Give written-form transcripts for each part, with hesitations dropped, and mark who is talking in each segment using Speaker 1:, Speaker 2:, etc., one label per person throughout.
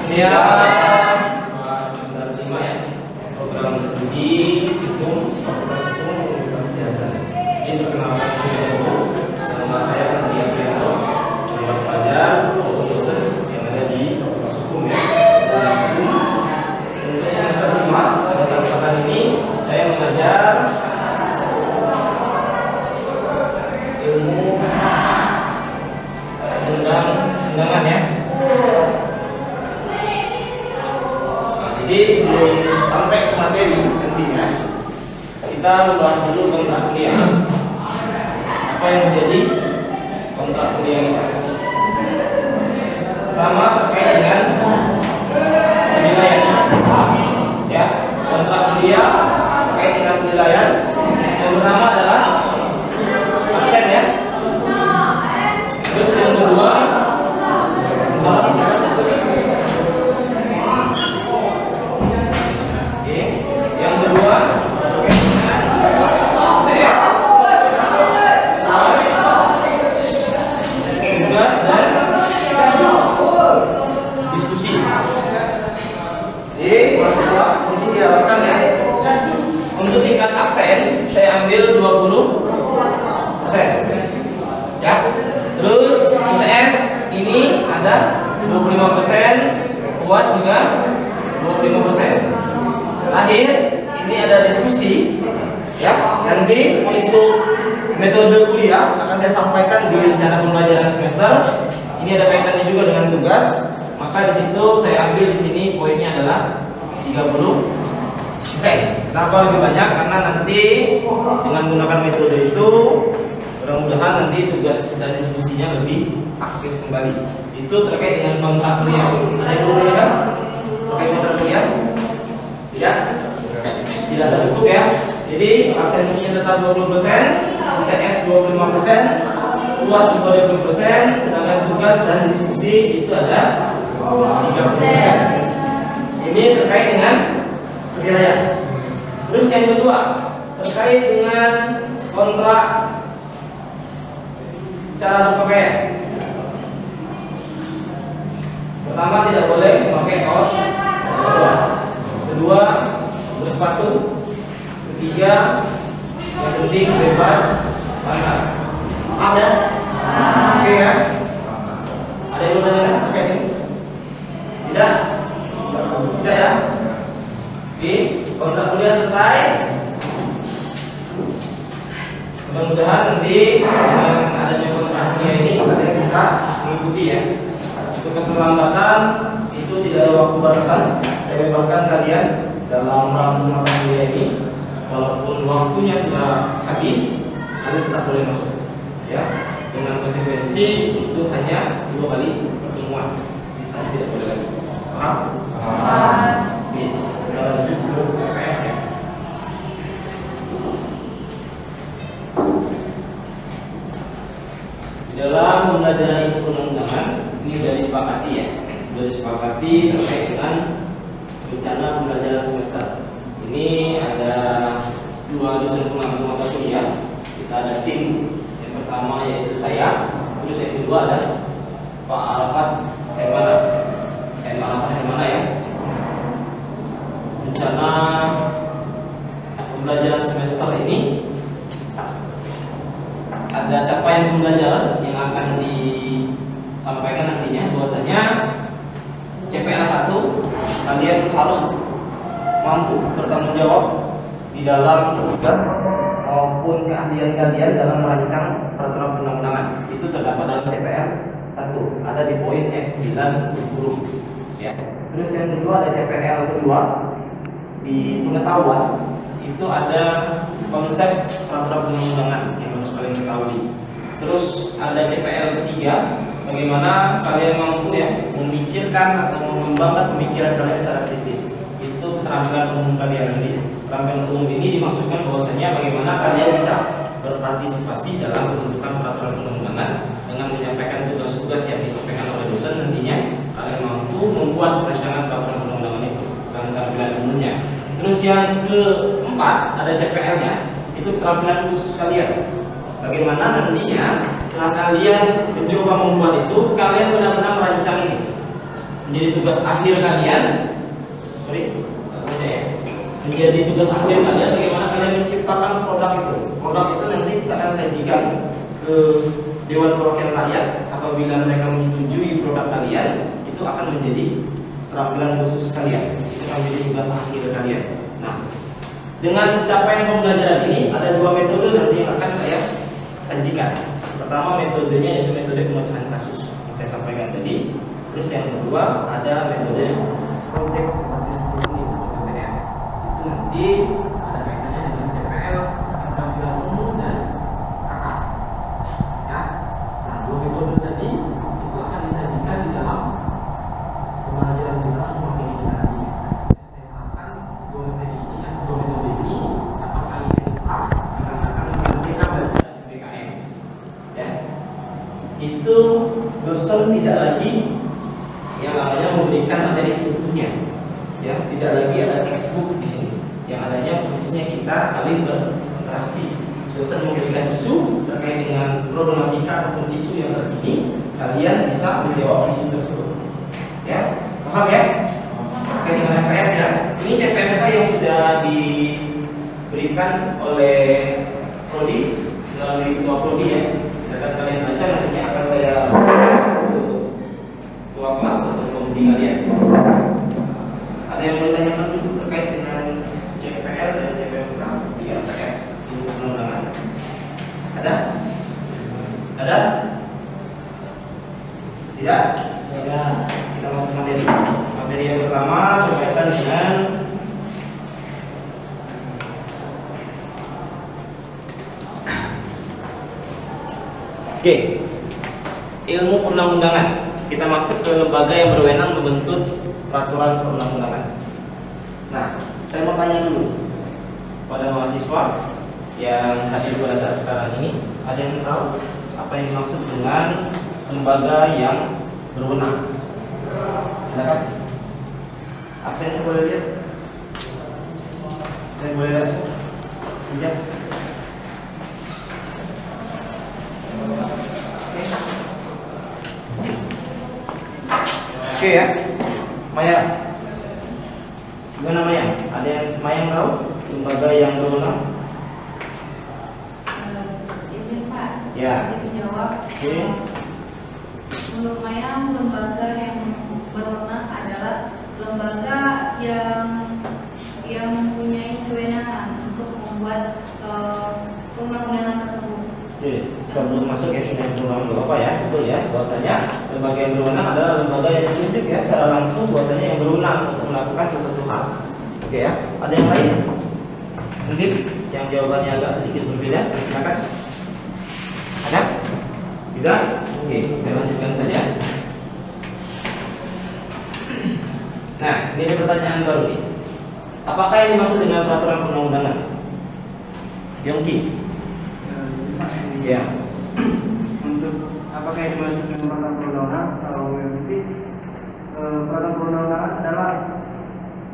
Speaker 1: siang. Siswa semester 5 ya. Program studi hukum Fakultas Hukum Universitas Biasa. Ini perkenalkan dulu. Nama saya Santi Aprianto, member pelajar dosen yang ada di Fakultas Hukum ya. Untuk semester 5 pada saat sekarang ini saya mengajar ilmu undangan ya. Jadi sebelum sampai ke materi nantinya kita membahas dulu kontrak kuliah. Apa yang menjadi kontrak kuliah kita? Pertama terkait dengan penilaian. Ya, kontrak kuliah terkait dengan penilaian. Yang pertama adalah absen ya. Terus yang kedua untuk tingkat absen saya ambil 20% ya. Terus UTS ini ada 25%, UAS juga 25%. Akhir ini ada diskusi ya. Nanti untuk metode kuliah akan saya sampaikan di rencana pembelajaran semester. Ini ada kaitannya juga dengan tugas. Maka di situ saya ambil di sini poinnya adalah 30%. Kenapa lebih banyak? Karena nanti dengan menggunakan metode itu mudah-mudahan nanti tugas dan diskusinya lebih aktif kembali. Itu terkait dengan kontrak kuliah. Ada yang perlu ditanyakan terkait kontrak kuliah? Tidak? Dirasa cukup ya. Jadi absensinya tetap 20%, UTS 25%, UAS juga 20%, sedangkan tugas dan diskusi itu ada 30%. Ini terkait dengan penilaian. Terus yang kedua terkait dengan kontrak cara berpakaian. Pertama, tidak boleh memakai kaos. Kedua, bersepatu. Ketiga, yang penting bebas panas. Paham ya? Oke ya? Ada yang mau nanya terkait ini? Tidak? Tidak ya? Oke, kontrak kuliah selesai. Mudah-mudahan nanti dengan adanya kontrak kuliah ini kalian bisa mengikuti ya. Untuk keterlambatan itu tidak ada waktu batasan. Saya bebaskan kalian dalam rangka mata kuliah ini. Walaupun waktunya sudah habis, kalian tetap boleh masuk ya. Dengan konsekuensi itu hanya 2 kali pertemuan. Sisanya tidak boleh lagi. Paham? Paham. Lanjut ke PPS ya. Dalam pembelajaran ilmu perundang-undangan ini sudah disepakati ya, sudah disepakati terkait dengan rencana pembelajaran semester. Ini ada 2 dosen pengampu mata kuliah. Kita ada tim. Yang pertama yaitu saya, terus yang kedua ada Pak Arafat Hermana ya. Rencana pembelajaran semester ini ada capaian pembelajaran yang akan disampaikan nantinya. Bahwasanya CPA 1 kalian harus mampu bertanggung jawab di dalam tugas maupun keahlian kalian dalam merancang peraturan perundang-undangan. Itu terdapat dalam CPA 1, ada di poin S9 huruf ya. Terus yang kedua ada CPL kedua. Di pengetahuan itu ada konsep peraturan perundang-undangan yang harus kalian ketahui. Terus ada CPL ketiga, bagaimana kalian mampu ya memikirkan atau mengembangkan pemikiran kalian secara kritis. Itu keterampilan umum kalian nanti. Keterampilan umum ini dimaksudkan bahwasanya bagaimana kalian bisa berpartisipasi dalam pembentukan peraturan perundang-undangan dengan menyampaikan tugas-tugas yang disampaikan oleh dosen. Nantinya kalian mampu membuat rancangan peraturan perundang-undangan itu dengan keterampilan umumnya. Terus yang keempat ada CPL-nya, itu keterampilan khusus kalian. Bagaimana nantinya setelah kalian mencoba membuat itu, kalian benar-benar merancang ini. menjadi tugas akhir kalian. Menjadi tugas akhir kalian bagaimana kalian menciptakan produk itu. Produk itu nanti kita akan sajikan ke Dewan Perwakilan Rakyat. Apabila mereka menyetujui produk kalian, itu akan menjadi keterampilan khusus kalian. Itu akan menjadi tugas akhir kalian. Nah, dengan capaian pembelajaran ini ada dua metode nanti yang akan saya sajikan. Pertama metodenya yaitu metode pemecahan kasus yang saya sampaikan tadi. Terus yang kedua ada metode project basis learning (PBL). Itu nanti ada kaitannya dengan CPL, keterampilan umum dan KK. Ya. Nah, dua metode tadi itu akan disajikan di dalam pembelajaran kita semakin ini nanti. Saya harapkan dua metode ini dapat kalian serap dikarenakan mereka belajar di PKN. Ya. Itu dosen tidak lagi yang namanya memberikan materi seutuhnya, ya, tidak lagi ada textbook di sini. Yang adanya posisinya kita saling berinteraksi. Dosen memberikan isu terkait dengan problematika ataupun isu yang terkini, kalian bisa menjawab isu tersebut. Ya, paham ya? Terkait dengan FPS ya. Ini CPNK yang sudah diberikan oleh Prodi melalui ketua Prodi ya. Silakan kalian baca, nantinya akan saya ketua kelas atau pembimbing kalian. Ada yang mau ditanyakan dulu terkait dengan CPL dan CPMK di LPS ilmu perundangan? Ada? Ada? Tidak? Tidak. Kita masuk ke materi. Materi yang pertama berkaitan dengan ilmu perundang-undangan. Kita masuk ke lembaga yang berwenang membentuk peraturan perundang-undangan. Nah, saya mau tanya dulu pada mahasiswa yang hadir pada saat sekarang ini, ada yang tahu apa yang dimaksud dengan lembaga yang berwenang? Silakan. Absennya boleh lihat. Saya boleh lihat. Pinjam. Oke ya, Maya. Gimana Maya? Ada yang Maya tahu lembaga yang berwenang?
Speaker 2: Izin Pak.
Speaker 1: Ya.
Speaker 2: Saya menjawab.
Speaker 1: Oke.
Speaker 2: Menurut Maya, lembaga yang berwenang adalah lembaga yang mempunyai kewenangan untuk membuat perundang-undangan tersebut.
Speaker 1: Oke, kita belum masuk ya sudah berwenang apa ya? Betul ya, bahwasanya lembaga yang berwenang adalah lembaga yang ditunjuk ya secara langsung bahwasanya yang berwenang untuk melakukan sesuatu hal. Oke ya, ada yang lain? Mungkin yang jawabannya agak sedikit berbeda, silakan. Ada? Tidak? Oke, saya lanjutkan saja. Nah, ini ada pertanyaan baru nih. Apakah yang dimaksud dengan peraturan perundang-undangan? Yongki. Ya.
Speaker 3: Untuk apakah yang dimaksud dengan peraturan perundang-undangan? Kalau sih peraturan perundang-undangan adalah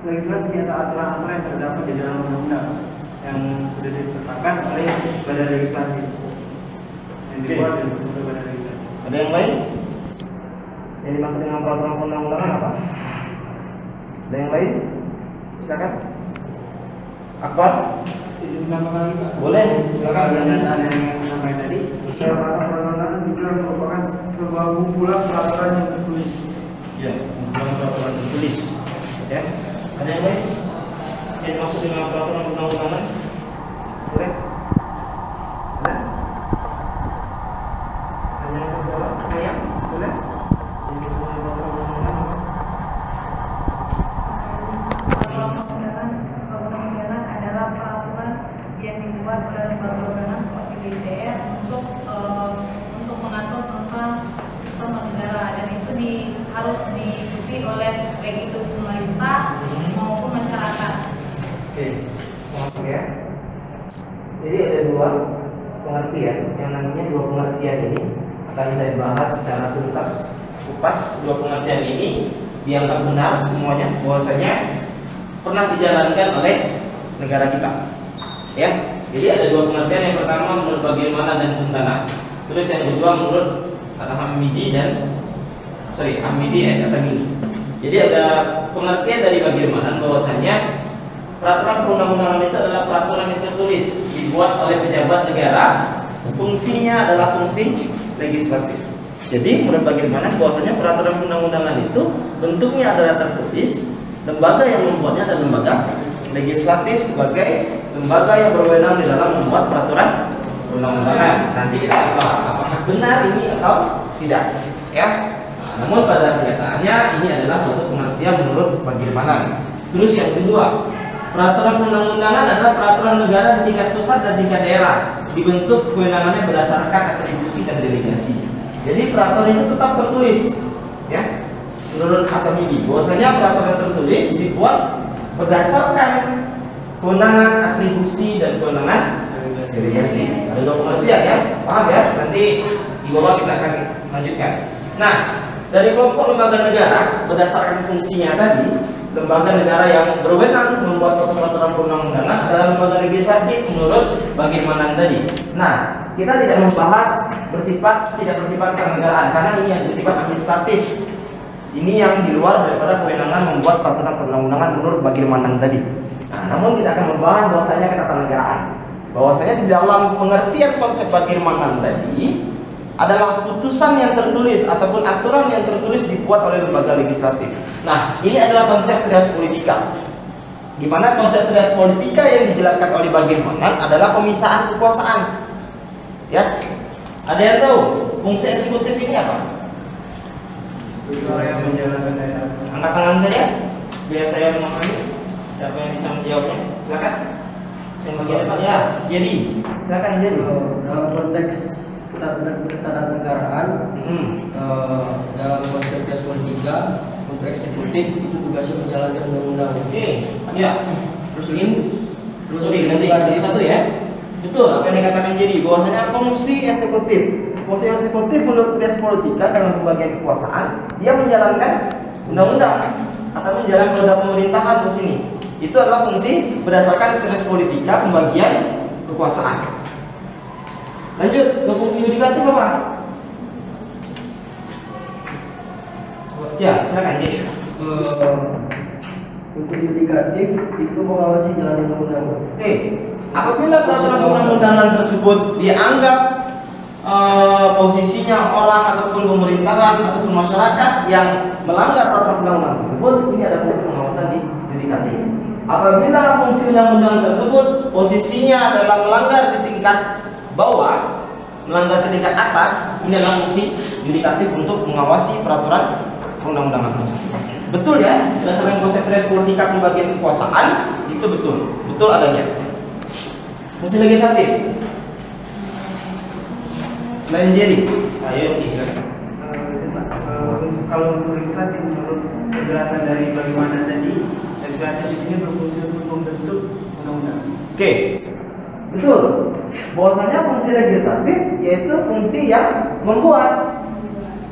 Speaker 3: legislasi atau aturan-aturan yang terdapat di dalam undang-undang yang sudah ditetapkan oleh badan legislatif yang dibuat oleh badan legislatif.
Speaker 1: Ada yang lain? Yang dimaksud dengan peraturan perundang-undangan apa? Ada yang lain? Silakan. Akbar.
Speaker 3: Izin tambah lagi Pak.
Speaker 1: Boleh. Silakan.
Speaker 3: Ada yang sampai tadi. Peraturan perundang-undangan juga merupakan sebuah kumpulan peraturan yang tertulis.
Speaker 1: Ya, kumpulan peraturan tertulis. Ya. Ada yang lain? Yang dimaksud dengan peraturan perundang-undangan? Boleh. Ada? Hanya yang jawab. Ayam. Boleh. Yang dimaksud dengan peraturan perundang-undangan?
Speaker 2: Perundang-undangan adalah peraturan yang dibuat oleh lembaga berwenang seperti DPR untuk mengatur tentang sistem negara, dan itu harus diikuti oleh baik itu pemerintah maupun masyarakat.
Speaker 1: Oke, maaf ya. Jadi ada dua pengertian, yang namanya dua pengertian ini akan saya bahas secara tuntas, kupas. Dua pengertian ini dianggap benar semuanya, bahwasanya pernah dijalankan oleh negara kita. Ya, jadi ada dua pengertian. Yang pertama menurut bagaimana dan Kuntana. Terus yang kedua menurut kata Hamidi S. Atamini. Jadi ada pengertian dari bagaimana bahwasanya peraturan perundang-undangan itu adalah peraturan yang tertulis dibuat oleh pejabat negara, fungsinya adalah fungsi legislatif. Jadi menurut bagaimana bahwasanya peraturan perundang-undangan itu bentuknya adalah tertulis, lembaga yang membuatnya adalah lembaga legislatif sebagai lembaga yang berwenang di dalam membuat peraturan perundang-undangan. Nanti kita akan bahas apakah benar ini atau tidak, ya. Namun pada kenyataannya ini adalah suatu pengertian menurut bagaimana. Terus yang kedua, peraturan perundang-undangan adalah peraturan negara di tingkat pusat dan tingkat daerah, dibentuk kewenangannya berdasarkan atribusi dan delegasi. Jadi peraturan itu tetap tertulis, ya. Menurut At-Tamimi, bahwasanya peraturan tertulis dibuat berdasarkan kewenangan atribusi dan kewenangan delegasi. Ada dua pengertian, ya. Paham ya? Nanti di bawah kita akan lanjutkan. Nah, dari kelompok lembaga negara berdasarkan fungsinya tadi, lembaga negara yang berwenang membuat peraturan perundang-undangan adalah lembaga legislatif menurut bagaimana tadi. Nah, kita tidak membahas tidak bersifat kenegaraan karena ini yang bersifat administratif. Ini yang di luar daripada kewenangan membuat peraturan perundang-undangan menurut bagaimana tadi. Nah, namun kita akan membahas bahwasanya ketatanegaraan. Bahwasanya di dalam pengertian konsep bagaimana tadi adalah putusan yang tertulis ataupun aturan yang tertulis dibuat oleh lembaga legislatif. Nah, ini adalah konsep res politika. Di mana konsep res politika yang dijelaskan oleh bagaimana adalah pemisahan kekuasaan. Ya. Ada yang tahu fungsi eksekutif ini apa?
Speaker 3: Orang yang menjalankan daerah.
Speaker 1: Angkat tangan saja biar saya memahami. Siapa yang bisa menjawabnya? Silakan. Yang bagian depan ya. Jadi, silakan jadi.
Speaker 4: Dalam konteks ketatanegaraan, dalam konsep res politika, untuk eksekutif itu tugasnya menjalankan undang-undang.
Speaker 1: Oke, ya. Terus
Speaker 4: Terus
Speaker 1: jadi satu ya. Betul apa yang dikatakan jadi bahwasanya fungsi eksekutif. Fungsi eksekutif menurut res politika dalam pembagian kekuasaan, dia menjalankan undang-undang atau menjalankan roda pemerintahan di sini. Itu adalah fungsi berdasarkan res politika pembagian kekuasaan. Lanjut ke fungsi yudikatif apa? Ya, silakan jadi.
Speaker 4: Untuk yudikatif itu mengawasi jalan undang-undang.
Speaker 1: Oke, apabila peraturan perundang-undangan tersebut dianggap posisinya orang ataupun pemerintahan ataupun masyarakat yang melanggar peraturan perundang-undangan tersebut, ini ada fungsi pengawasan di yudikatif. Apabila fungsi undang-undang tersebut posisinya adalah melanggar di tingkat bawah, melanggar ke tingkat atas, ini adalah fungsi yudikatif untuk mengawasi peraturan perundang-undangan tersebut. Betul ya, berdasarkan konsep res politika pembagian kekuasaan itu betul adanya. Fungsi legislatif selain jadi, ayo silakan.
Speaker 3: Kalau untuk legislatif menurut penjelasan dari bagaimana tadi, legislatif di sini berfungsi untuk membentuk undang-undang.
Speaker 1: Oke, betul. Bahwasanya fungsi legislatif yaitu fungsi yang membuat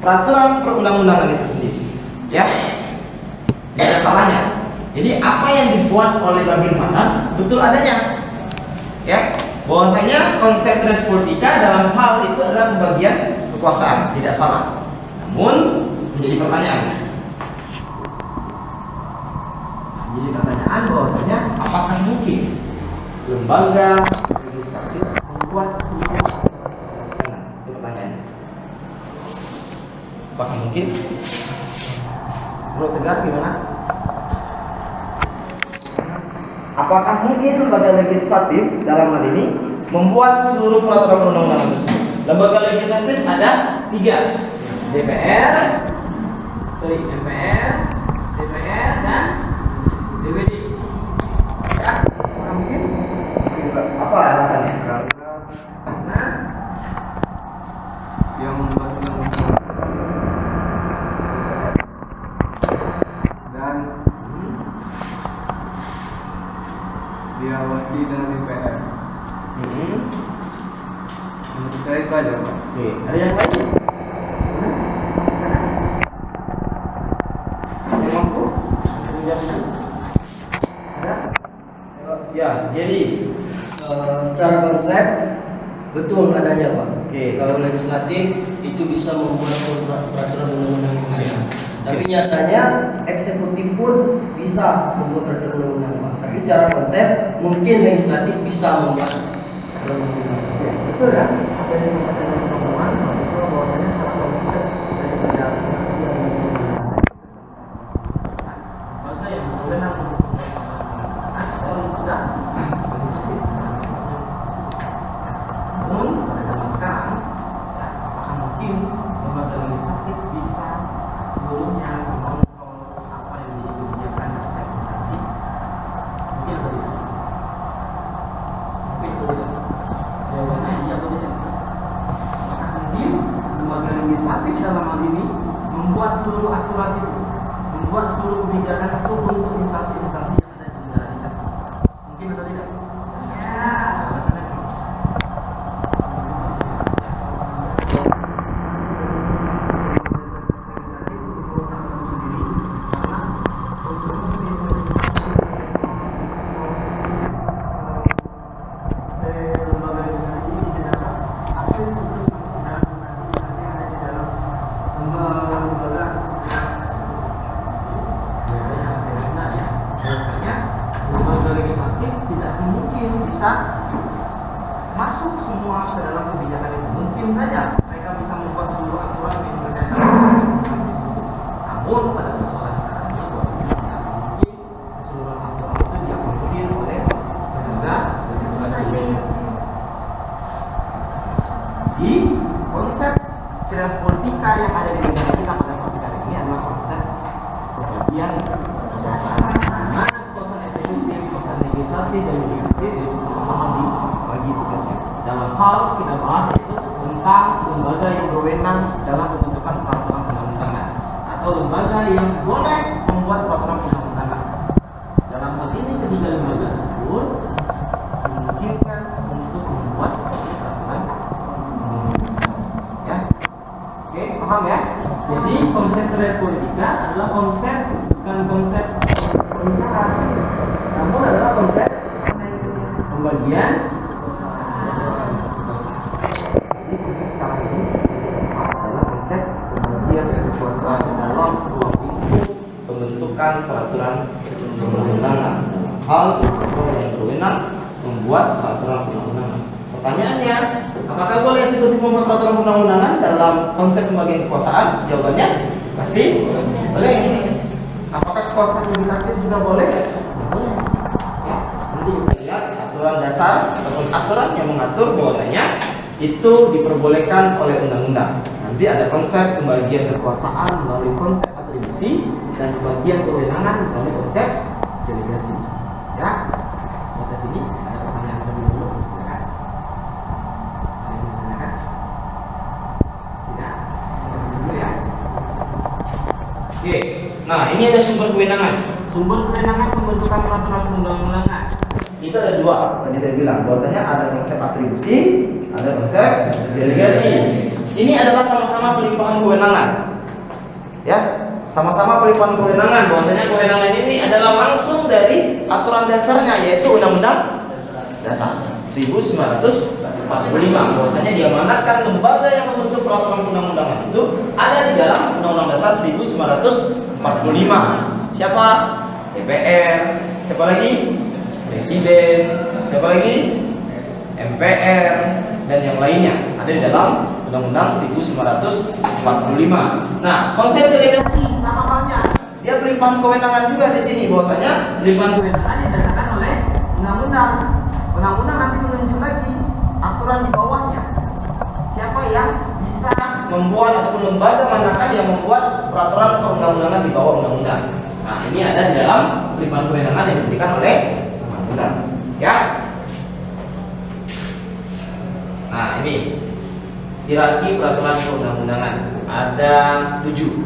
Speaker 1: peraturan perundang-undangan itu sendiri. Ya, tidak ada salahnya. Jadi apa yang dibuat oleh bagaimana betul adanya. Ya, bahwasanya konsep res politika dalam hal itu adalah pembagian kekuasaan, tidak salah. Namun menjadi pertanyaan. Jadi pertanyaan bahwasanya apakah mungkin lembaga legislatif membuat sebuah itu pertanyaannya. Apakah mungkin? Menurut Tegar gimana? Apakah mungkin lembaga legislatif dalam hal ini membuat seluruh peraturan perundang-undangan tersebut? Lembaga legislatif ada 3, DPR, dan DPD. Ya, apakah mungkin? Apa alasannya? Karena
Speaker 5: yang membuat undang-undang dan diawasi dengan DPR. Menurut saya itu aja, Pak.
Speaker 1: Oke, ada yang lain? Yang mampu? Menjawabnya? Ada? Ya, jadi
Speaker 4: Secara konsep betul adanya Pak.
Speaker 1: Oke.
Speaker 4: Kalau legislatif itu bisa membuat peraturan undang-undang yang ada. Tapi nyatanya eksekutif pun bisa membuat peraturan undang-undang. Tapi secara konsep mungkin legislatif bisa membuat peraturan undang-undang.
Speaker 3: Betul ya? Jadi teman-teman itu bahwasanya secara konsep dari penjelasan maka yang berwenang atau tidak namun pada zaman sekarang ya, apakah mungkin lembaga legislatif bisa seluruhnya mengontrol apa yang menjadi kebijakan di setiap instansi? Mungkin atau tidak? Mungkin atau tidak? Jawabannya iya atau tidak? Apakah mungkin lembaga legislatif dalam hal ini membuat seluruh aturan itu, membuat seluruh kebijakan itu untuk instansi-instansi yang ada di negara kita? Mungkin atau tidak? Ya. Alasannya kenapa? Masuk semua ke dalam kebijakan itu. Mungkin saja mereka bisa membuat seluruh aturan yang berkaitan dengan itu. Namun pada persoalan sekarang ini mungkin seluruh aturan itu diakomodir oleh lembaga legislatif. Di konsep trias politika yang ada di negara kita pada saat sekarang ini adalah konsep pembagian kekuasaan. Mana kekuasaan eksekutif, kekuasaan legislatif dan yudikatif itu sama-sama dibagi tugasnya. Dalam hal kita bahas itu tentang lembaga yang berwenang dalam pembentukan peraturan undang-undangan atau lembaga yang boleh membuat peraturan undang-undangan. Dalam hal ini ketiga lembaga tersebut memungkinkan untuk membuat suatu peraturan undang-undangan. Ya, oke, paham ya? Jadi konsep trias politika adalah konsep bukan konsep pembicaraan, namun adalah konsep pembagian kekuasaan dalam pembentukan peraturan perundang-undangan. Hal yang berwenang membuat peraturan perundang-undangan. Pertanyaannya, apakah boleh eksekutif membuat peraturan perundang-undangan dalam konsep pembagian kekuasaan? Jawabannya pasti boleh. Apakah kekuasaan yudikatif juga boleh? Boleh. Ya, nanti kita lihat aturan dasar ataupun aturan yang mengatur bahwasanya itu diperbolehkan oleh undang-undang. Nanti ada konsep pembagian kekuasaan melalui konsep atribusi dan pembagian kewenangan melalui konsep delegasi. Ya, sampai sini ada pertanyaan terlebih dulu, silakan. Ada yang ditanyakan? Tidak? Dulu ya. Oke, nah ini ada sumber kewenangan. Sumber kewenangan pembentukan peraturan undang-undangan. Itu ada dua, tadi saya bilang bahwasanya ada konsep atribusi, ada konsep delegasi. Ini adalah sama-sama pelimpahan kewenangan. Ya, sama-sama pelimpahan kewenangan. Bahwasanya kewenangan ini adalah langsung dari aturan dasarnya, yaitu Undang-Undang Dasar 1945. Bahwasanya diamanatkan lembaga yang membentuk peraturan undang-undangan itu ada di dalam Undang-Undang Dasar 1945. Siapa? DPR. Siapa lagi? Presiden. Siapa lagi? MPR dan yang lainnya ada di dalam Undang-Undang 1945. Nah, konsep delegasi sama halnya. Dia pelimpahan kewenangan juga di sini. Bahwasanya pelimpahan kewenangan didasarkan oleh undang-undang. Undang-undang nanti menunjuk lagi aturan di bawahnya. Siapa yang bisa membuat ataupun lembaga manakah yang membuat peraturan perundang-undangan di bawah undang-undang. Nah, ini ada di dalam pelimpahan kewenangan yang diberikan oleh undang-undang. Ya. Nah, ini hierarki peraturan perundang-undangan. Ada 7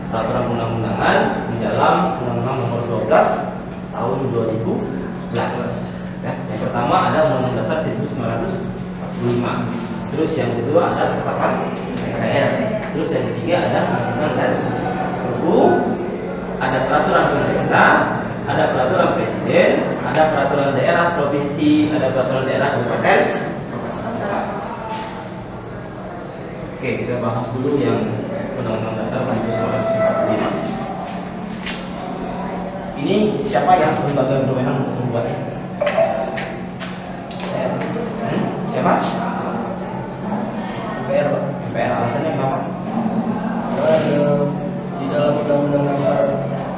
Speaker 3: peraturan perundang-undangan di dalam Undang-Undang Nomor 12 Tahun 2011. Ya, yang pertama ada Undang-Undang Dasar 1945. Terus yang kedua ada ketetapan MPR. Terus yang ketiga ada Undang-Undang dan Perpu. Ada peraturan pemerintah, ada peraturan presiden, ada peraturan daerah provinsi, ada peraturan daerah kabupaten. Oke, kita bahas dulu yang Undang-Undang Dasar 1945.
Speaker 1: Ini siapa yang lembaga berwenang untuk membuatnya? Siapa?
Speaker 4: MPR, Pak.
Speaker 1: MPR. Alasannya kenapa?
Speaker 4: Karena di dalam Undang-Undang Dasar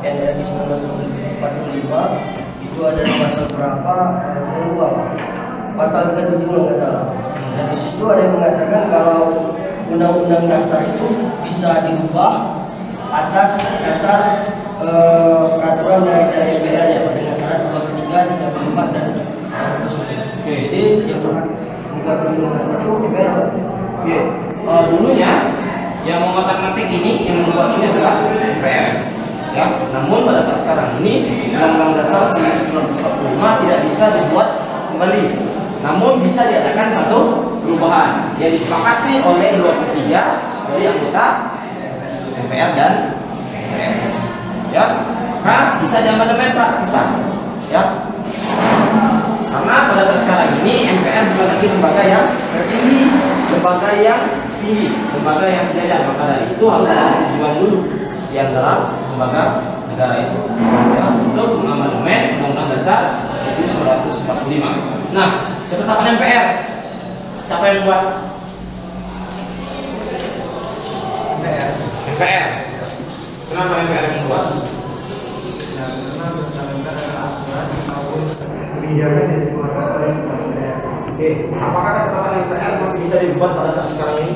Speaker 4: NRI 1945 itu ada di pasal berapa? Saya lupa, Pak. Pasal 37 kalau nggak salah. Dan di situ ada yang mengatakan kalau Undang-Undang Dasar itu bisa dirubah atas dasar peraturan dari DPR ya, dengan syarat 23, 34 dan seterusnya.
Speaker 1: Oke.
Speaker 4: Jadi yang pernah meninggalkan Undang-Undang Dasar itu DPR.
Speaker 1: Oke. Dulunya yang mengotak-ngatik ini, yang membuat ini adalah MPR. Ya. Namun pada saat sekarang ini Undang-Undang Dasar 1945 tidak bisa dibuat kembali. Namun bisa diadakan satu perubahan yang disepakati oleh 23 dari anggota MPR dan DPR. Ya, bisa diamandemen Pak, bisa. Ya, karena pada saat sekarang ini MPR bukan lagi lembaga yang tertinggi, lembaga yang tinggi, lembaga yang sejajar. Maka dari itu harus ada persetujuan dulu di antara lembaga negara itu ya, untuk mengamandemen Undang-Undang Dasar 1945. Nah, ketetapan MPR siapa yang buat? MPR. Kenapa MPR yang membuat?
Speaker 3: Ya, karena berdasarkan aturan maupun kebijakan yang dikeluarkan oleh MPR.
Speaker 1: Oke, apakah ketetapan MPR masih bisa dibuat pada saat sekarang ini?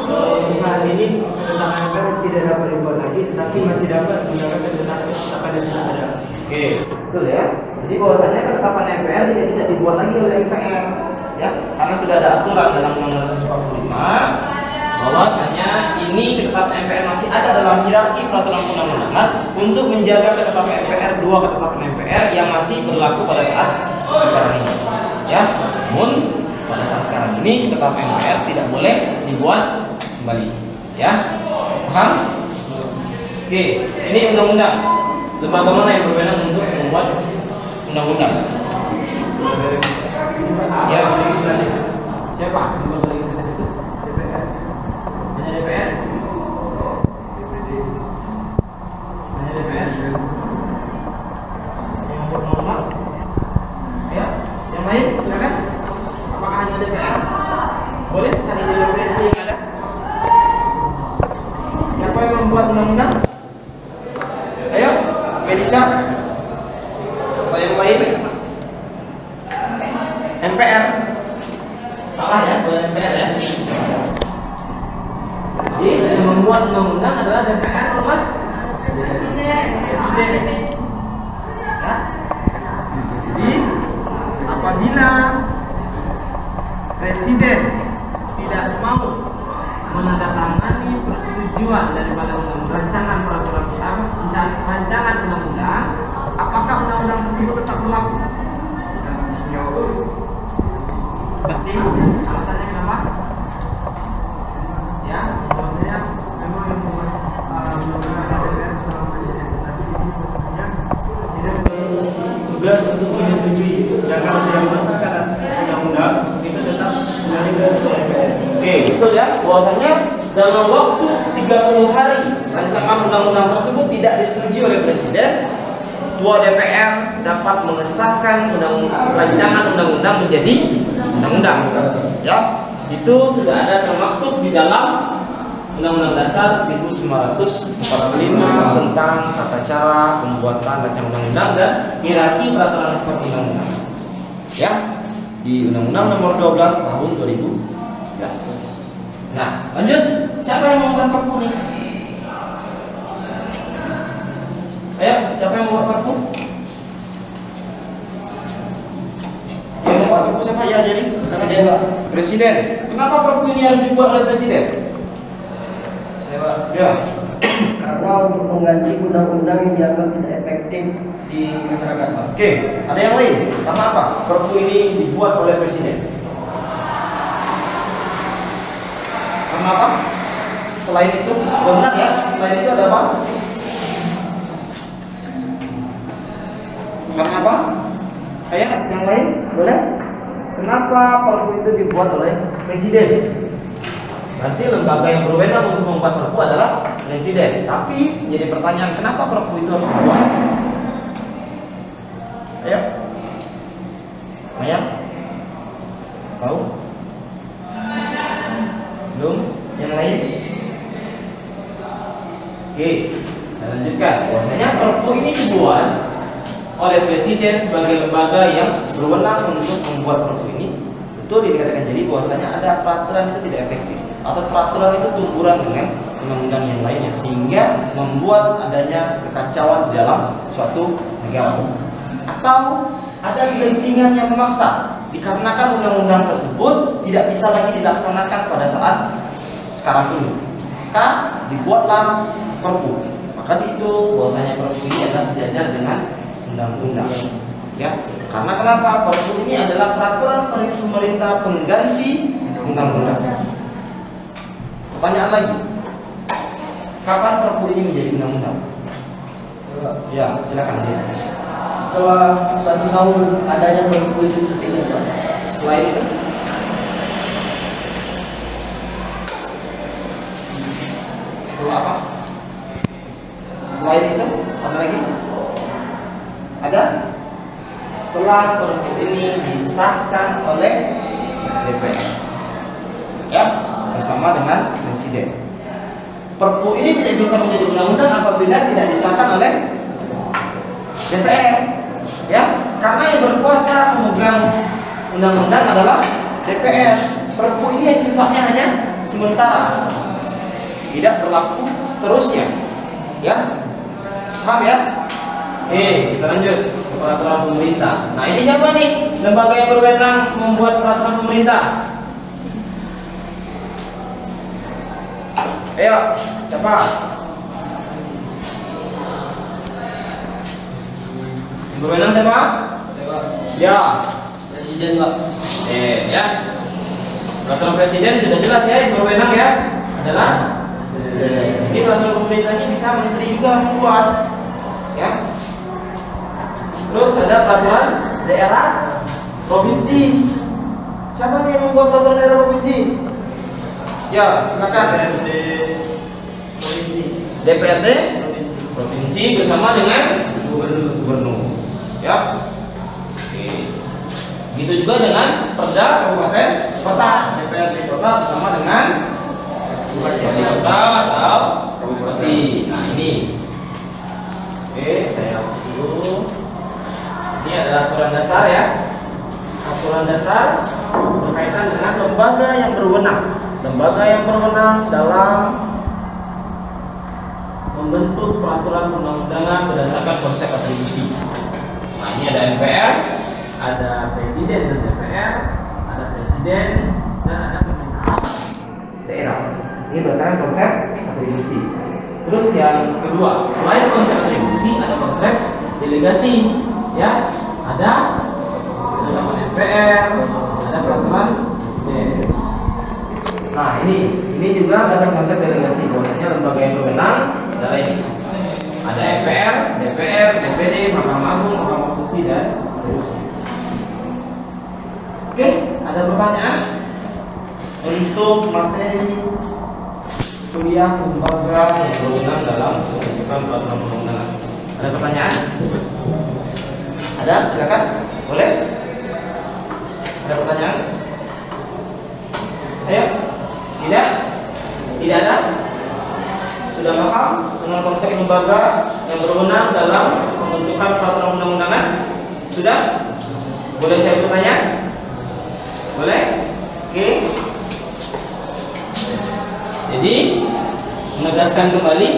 Speaker 3: Untuk saat ini ketetapan MPR tidak dapat dibuat lagi, tetapi masih dapat menggunakan ketetapan yang sudah ada.
Speaker 1: Oke, betul ya. Jadi bahwasanya ketetapan MPR tidak bisa dibuat lagi oleh MPR, ya, karena sudah ada aturan dalam Undang-Undang Dasar 45 bahwasanya ini ketetapan MPR masih ada dalam hierarki peraturan perundang-undangan untuk menjaga ketetapan MPR, dua ketetapan MPR yang masih berlaku pada saat sekarang ini. Ya, namun pada saat sekarang ini ketetapan MPR tidak boleh dibuat kembali. Ya, paham? Oke, ini undang-undang. Lembaga mana yang berwenang untuk membuat undang-undang? Ya, legislatif. Siapa? Lembaga legislatif itu? DPR. Hanya DPR? Hanya DPR? Yang membuat undang-undang? Ya, yang lain silakan. Apakah hanya DPR? Boleh? Hanya DPR yang ada? Siapa yang membuat undang-undang? Ayo, Melisa. Apa yang lain? MPR. Salah ya, bukan MPR ya. Jadi yang membuat undang-undang adalah DPR, Mas. Presiden. Ya. Jadi apabila Presiden tidak mau menandatangani persetujuan daripada rancangan peraturan rancangan undang-undang, apakah undang-undang tersebut tetap berlaku? Masih? Alasannya kenapa? Ya, maksudnya memang yang membuat undang-undang DPR selama ini, tapi di sini maksudnya Presiden
Speaker 3: Juga untuk menyetujui jika tidak dimasukkan undang-undang itu tetap kembali ke DPR.
Speaker 1: Oke, betul ya. Bahwasanya dalam waktu 30 hari rancangan undang-undang tersebut tidak disetujui oleh Presiden, Ketua DPR dapat mengesahkan rancangan undang-undang menjadi undang-undang. Ya, itu sudah ada termaktub di dalam Undang-Undang Dasar 1945 tentang tata cara pembuatan rancangan undang-undang dan hierarki peraturan perundang-undangan. Ya, di Undang-Undang Nomor 12 Tahun 2011. Nah, lanjut. Siapa yang membuat Perpu nih? Ayo, siapa yang membuat Perpu? Yang membuat Perpu siapa ya jadi?
Speaker 4: Presiden, Pak.
Speaker 1: Presiden. Kenapa Perpu ini harus dibuat oleh Presiden?
Speaker 4: Saya, Pak.
Speaker 1: Ya.
Speaker 4: Karena untuk mengganti undang-undang yang dianggap tidak efektif di masyarakat, Pak.
Speaker 1: Oke, ada yang lain. Karena apa? Perpu ini dibuat oleh Presiden. Karena apa? Selain itu, benar ya. Selain itu ada apa? Karena apa? Ayo, yang lain boleh? kenapa Perpu itu dibuat oleh Presiden? Berarti lembaga yang berwenang untuk membuat Perpu adalah Presiden. Tapi jadi pertanyaan, kenapa Perpu itu harus dibuat? Ayo, Maya, tahu? Belum? Yang lain? Oke, saya lanjutkan. Bahwasanya Perpu ini dibuat oleh Presiden sebagai lembaga yang berwenang untuk membuat Perpu ini. Betul dikatakan jadi bahwasanya ada peraturan itu tidak efektif atau peraturan itu tumburan dengan undang-undang yang lainnya sehingga membuat adanya kekacauan di dalam suatu negara. Atau ada kegentingan yang memaksa dikarenakan undang-undang tersebut tidak bisa lagi dilaksanakan pada saat sekarang ini, maka dibuatlah Perpu. Maka itu bahwasanya Perpu ini adalah sejajar dengan undang-undang, ya. Karena kenapa? Perpu ini adalah peraturan pemerintah pengganti undang-undang. Pertanyaan lagi, kapan Perpu ini menjadi undang-undang? Ya, silakan.
Speaker 4: Setelah 1 tahun adanya Perpu itu terbit, Pak.
Speaker 1: Selain itu, setelah apa? Selain itu, ada lagi? Ada? Setelah Perpu ini disahkan oleh DPR, ya, bersama dengan Presiden. Perpu ini tidak bisa menjadi undang-undang apabila tidak disahkan oleh DPR, ya, karena yang berkuasa memegang undang-undang adalah DPR. Perpu ini sifatnya hanya sementara, tidak berlaku seterusnya, ya. Paham ya? Kita lanjut ke peraturan pemerintah. Nah, ini siapa nih lembaga yang berwenang membuat peraturan pemerintah? Ayo, cepat. Yang berwenang siapa? Ya,
Speaker 4: Presiden, Pak.
Speaker 1: ya. Peraturan presiden sudah jelas ya, yang berwenang ya adalah presiden. Jadi peraturan pemerintah ini bisa menteri juga membuat, ya. Terus ada peraturan daerah provinsi. Siapa nih yang membuat peraturan daerah provinsi? Ya, silakan. DPRD provinsi bersama dengan gubernur. Ya. Oke. Gitu juga dengan Perda kabupaten kota, DPRD kota bersama dengan wali kota atau bupati. Nah, ini. Oke, saya hapus dulu. Ini adalah aturan dasar ya. Aturan dasar berkaitan dengan lembaga yang berwenang. Lembaga yang berwenang dalam membentuk peraturan perundang-undangan berdasarkan konsep atribusi. Nah, ini ada MPR, ada Presiden dan DPR, ada Presiden dan ada pemerintah daerah. Ini berdasarkan konsep atribusi. Terus yang kedua, selain konsep atribusi ada konsep delegasi, ya. Ada peraturan MPR, ada peraturan Presiden. Nah, ini juga berdasarkan konsep delegasi, bahwasanya lembaga yang berwenang adalah ini. Ada MPR, DPR, DPD, Mahkamah Agung, Mahkamah Konstitusi dan seterusnya. Oke, ada pertanyaan untuk materi kuliah lembaga yang berwenang dalam pembentukan peraturan perundang-undangan? Ada pertanyaan? Ada? Silakan. Boleh? Ada pertanyaan? Ayo. Tidak? Tidak ada? Sudah paham dengan konsep lembaga yang berwenang dalam pembentukan peraturan undang-undangan? Sudah? Boleh saya bertanya? Boleh? Oke. Jadi menegaskan kembali,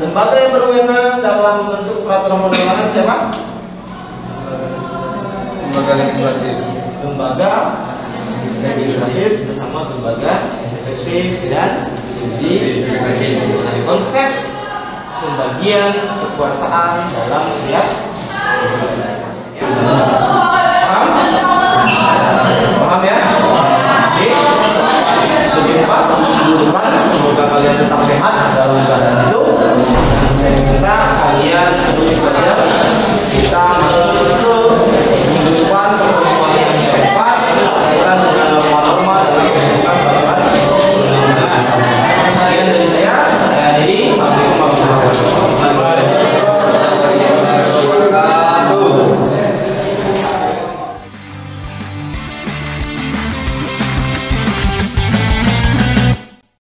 Speaker 1: lembaga yang berwenang dalam membentuk peraturan perundang-undangan siapa?
Speaker 5: Lembaga legislatif.
Speaker 1: Lembaga legislatif bersama lembaga eksekutif dan konsep pembagian kekuasaan dalam bias. Paham? Paham ya? Oke. Sampai jumpa minggu depan. Semoga kalian tetap sehat dalam keadaan itu. Dan saya minta kalian terus belajar.